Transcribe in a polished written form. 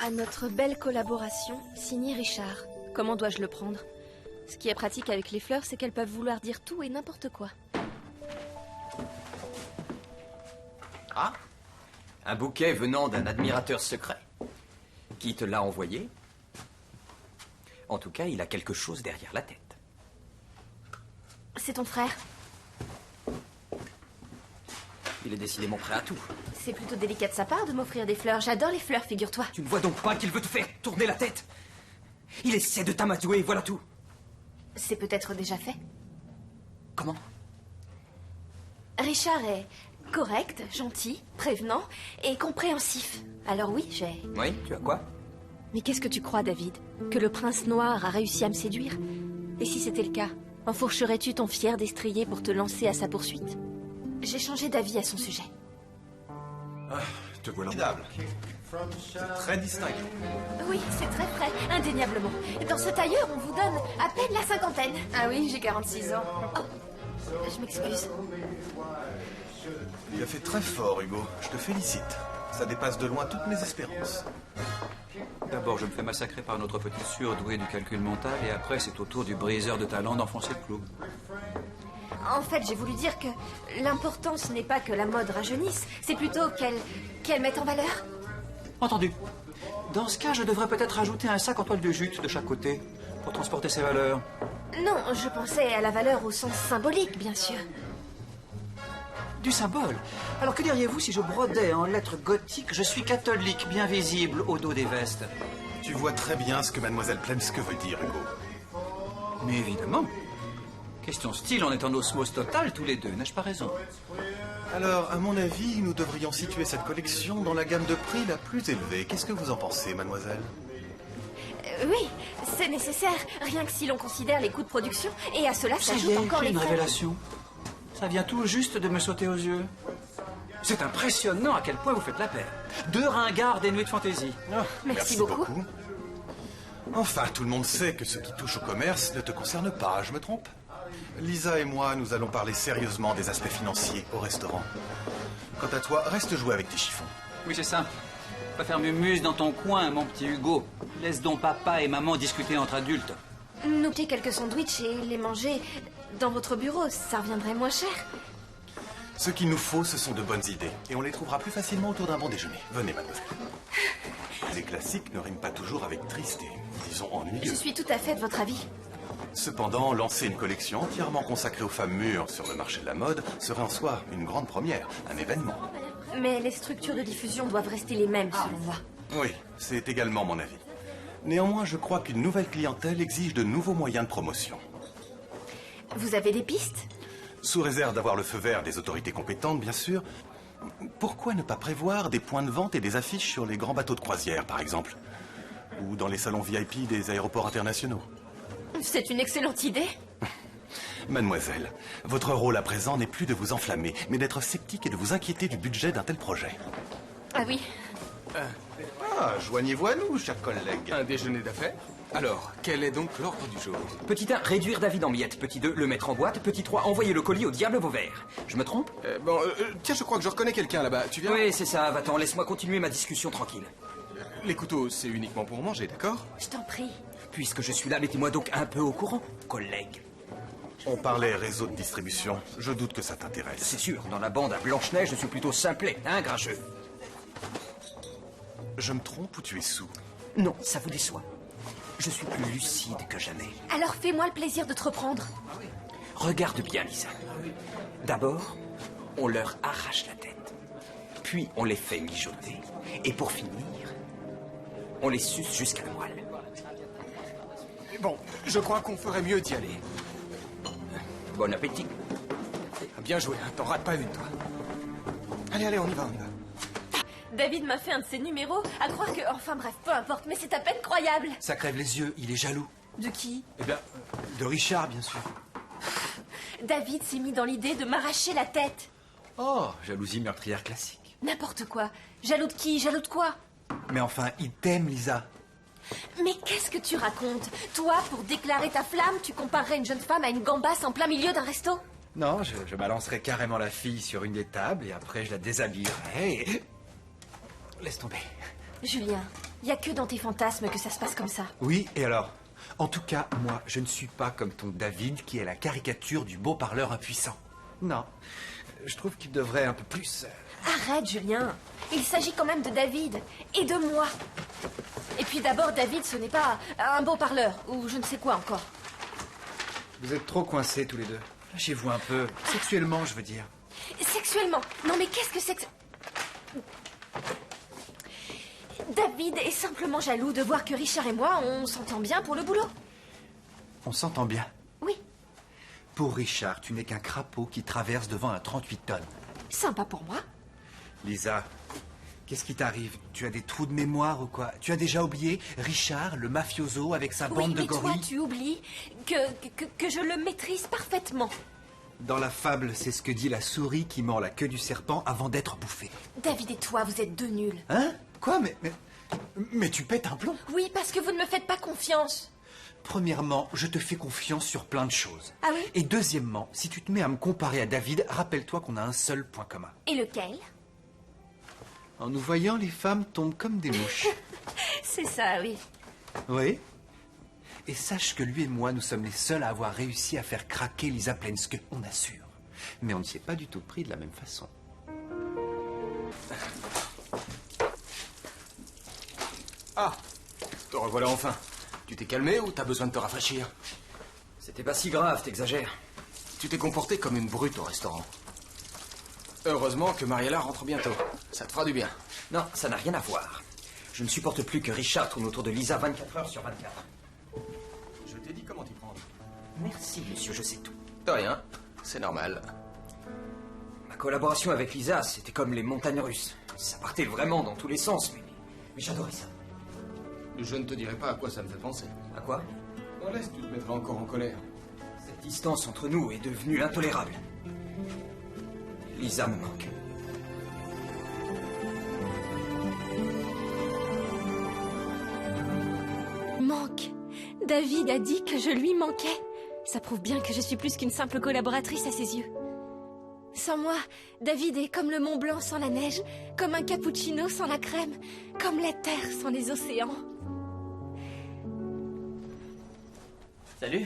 À notre belle collaboration, signé Richard. Comment dois-je le prendre? Ce qui est pratique avec les fleurs, c'est qu'elles peuvent vouloir dire tout et n'importe quoi. Ah, un bouquet venant d'un admirateur secret. Qui te l'a envoyé? En tout cas, il a quelque chose derrière la tête. C'est ton frère. Il est décidément prêt à tout. C'est plutôt délicat de sa part de m'offrir des fleurs. J'adore les fleurs, figure-toi. Tu ne vois donc pas qu'il veut te faire tourner la tête? Il essaie de t'amadouer, voilà tout. C'est peut-être déjà fait. Comment? Richard est correct, gentil, prévenant et compréhensif. Alors oui, j'ai... Oui, tu as quoi? Mais qu'est-ce que tu crois, David? Que le prince noir a réussi à me séduire? Et si c'était le cas, enfourcherais-tu ton fier destrier pour te lancer à sa poursuite? J'ai changé d'avis à son sujet. Ah, te voilà. Formidable. C'est très distingué. Oui, c'est très frais, indéniablement. Dans ce tailleur, on vous donne à peine la cinquantaine. Ah oui, j'ai 46 ans. Oh, je m'excuse. Il a fait très fort, Hugo. Je te félicite. Ça dépasse de loin toutes mes espérances. D'abord, je me fais massacrer par notre petit surdoué du calcul mental, et après, c'est au tour du briseur de talent d'enfoncer le clou. En fait, j'ai voulu dire que l'importance n'est pas que la mode rajeunisse, c'est plutôt qu'elle mette en valeur. Entendu. Dans ce cas, je devrais peut-être ajouter un sac en toile de jute de chaque côté, pour transporter ses valeurs. Non, je pensais à la valeur au sens symbolique, bien sûr. Du symbole. Alors que diriez-vous si je brodais en lettres gothiques « Je suis catholique » bien visible au dos des vestes? Tu vois très bien ce que Mademoiselle Plemske veut dire, Hugo. Mais évidemment. Question style, on est en osmose totale tous les deux, n'ai-je pas raison? Alors, à mon avis, nous devrions situer cette collection dans la gamme de prix la plus élevée. Qu'est-ce que vous en pensez, mademoiselle? Oui, c'est nécessaire, rien que si l'on considère les coûts de production, et à cela Ça y s'ajoutent est, encore les une frais. révélation. Ça vient tout juste de me sauter aux yeux. C'est impressionnant à quel point vous faites la paire. 2 ringards des nuits de fantaisie. Ah, Merci beaucoup. Enfin, tout le monde sait que ce qui touche au commerce ne te concerne pas, je me trompe? Lisa et moi, nous allons parler sérieusement des aspects financiers au restaurant. Quant à toi, reste jouer avec tes chiffons. Oui, c'est ça. Pas faire mumuse dans ton coin, mon petit Hugo. Laisse donc papa et maman discuter entre adultes. Nous piquer quelques sandwichs et les manger dans votre bureau, ça reviendrait moins cher. Ce qu'il nous faut, ce sont de bonnes idées. Et on les trouvera plus facilement autour d'un bon déjeuner. Venez, mademoiselle. Les classiques ne riment pas toujours avec triste et, disons, ennuyeux. Je suis tout à fait de votre avis. Cependant, lancer une collection entièrement consacrée aux femmes mûres sur le marché de la mode serait en soi une grande première, un événement. Mais les structures de diffusion doivent rester les mêmes, selon moi. Oui, c'est également mon avis. Néanmoins, je crois qu'une nouvelle clientèle exige de nouveaux moyens de promotion. Vous avez des pistes? Sous réserve d'avoir le feu vert des autorités compétentes, bien sûr. Pourquoi ne pas prévoir des points de vente et des affiches sur les grands bateaux de croisière, par exemple? Ou dans les salons VIP des aéroports internationaux? C'est une excellente idée. Mademoiselle, votre rôle à présent n'est plus de vous enflammer, mais d'être sceptique et de vous inquiéter du budget d'un tel projet. Ah oui. Ah, joignez-vous à nous, chers collègues. Un déjeuner d'affaires? Alors, quel est donc l'ordre du jour? Petit 1, réduire David en miettes. Petit 2, le mettre en boîte. Petit 3, envoyer le colis au diable Vauvert. Je me trompe? Tiens, je crois que je reconnais quelqu'un là-bas. Tu viens? Oui, c'est ça. Va-t'en, laisse-moi continuer ma discussion tranquille. Les couteaux, c'est uniquement pour manger, d'accord? Je t'en prie. Puisque je suis là, mettez-moi donc un peu au courant, collègue. On parlait réseau de distribution. Je doute que ça t'intéresse. C'est sûr, dans la bande à Blanche-Neige, je suis plutôt simplet, hein, grincheux? Je me trompe ou tu es sous? Non, ça vous déçoit. Je suis plus lucide que jamais. Alors fais-moi le plaisir de te reprendre. Regarde bien, Lisa. D'abord, on leur arrache la tête. Puis, on les fait mijoter. Et pour finir, on les suce jusqu'à la moelle. Bon, je crois qu'on ferait mieux d'y aller. Bon appétit. Bien joué, hein, t'en rates pas une, toi. Allez, on y va. David m'a fait un de ses numéros, à croire que... Enfin bref, peu importe, mais c'est à peine croyable. Ça crève les yeux, il est jaloux. De qui? Eh bien, de Richard, bien sûr. David s'est mis dans l'idée de m'arracher la tête. Oh, jalousie meurtrière classique. N'importe quoi. Jaloux de qui? Jaloux de quoi? Mais enfin, il t'aime, Lisa. Mais qu'est-ce que tu racontes? Toi, pour déclarer ta flamme, tu comparerais une jeune femme à une gambasse en plein milieu d'un resto? Non, je balancerai carrément la fille sur une des tables et après je la déshabillerai. Laisse tomber. Julien, Y a que dans tes fantasmes que ça se passe comme ça. Oui, et alors? En tout cas, moi, je ne suis pas comme ton David qui est la caricature du beau parleur impuissant. Non, je trouve qu'il devrait un peu plus... Arrête, Julien. Il s'agit quand même de David. Et de moi. Et puis d'abord, David, ce n'est pas un beau parleur. Ou je ne sais quoi encore. Vous êtes trop coincés tous les deux. Lâchez-vous un peu. Sexuellement, je veux dire. Sexuellement. Non mais qu'est-ce que c'est que... David est simplement jaloux de voir que Richard et moi, on s'entend bien pour le boulot. On s'entend bien. Oui. Pour Richard, tu n'es qu'un crapaud qui traverse devant un 38 tonnes. Sympa pour moi. Lisa, qu'est-ce qui t'arrive? Tu as des trous de mémoire ou quoi? Tu as déjà oublié Richard, le mafioso, avec sa bande de mais toi, gorilles? tu oublies que je le maîtrise parfaitement. Dans la fable, c'est ce que dit la souris qui mord la queue du serpent avant d'être bouffée. David et toi, vous êtes deux nuls. Hein? Quoi? Mais tu pètes un plomb. Oui, parce que vous ne me faites pas confiance. Premièrement, je te fais confiance sur plein de choses. Ah oui? Et deuxièmement, si tu te mets à me comparer à David, rappelle-toi qu'on a un seul point commun. Et lequel? En nous voyant, les femmes tombent comme des mouches. C'est ça, oui. Oui. Et sache que lui et moi, nous sommes les seuls à avoir réussi à faire craquer Lisa Plenske, on assure. Mais on ne s'y est pas du tout pris de la même façon. Ah, te revoilà enfin. Tu t'es calmé ou t'as besoin de te rafraîchir? C'était pas si grave, t'exagères. Tu t'es comporté comme une brute au restaurant. Heureusement que Mariella rentre bientôt. Ça te fera du bien. Non, ça n'a rien à voir. Je ne supporte plus que Richard tourne autour de Lisa 24 heures sur 24. Je t'ai dit comment t'y prendre. Merci, monsieur, je sais tout. De rien, c'est normal. Ma collaboration avec Lisa, c'était comme les montagnes russes. Ça partait vraiment dans tous les sens, mais j'adorais ça. Je ne te dirai pas à quoi ça me fait penser. À quoi? Dans l'Est, tu te mettras encore en colère. Cette distance entre nous est devenue intolérable. Lisa me manque. Manque. David a dit que je lui manquais. Ça prouve bien que je suis plus qu'une simple collaboratrice à ses yeux. Sans moi, David est comme le Mont Blanc sans la neige, comme un cappuccino sans la crème, comme la terre sans les océans. Salut.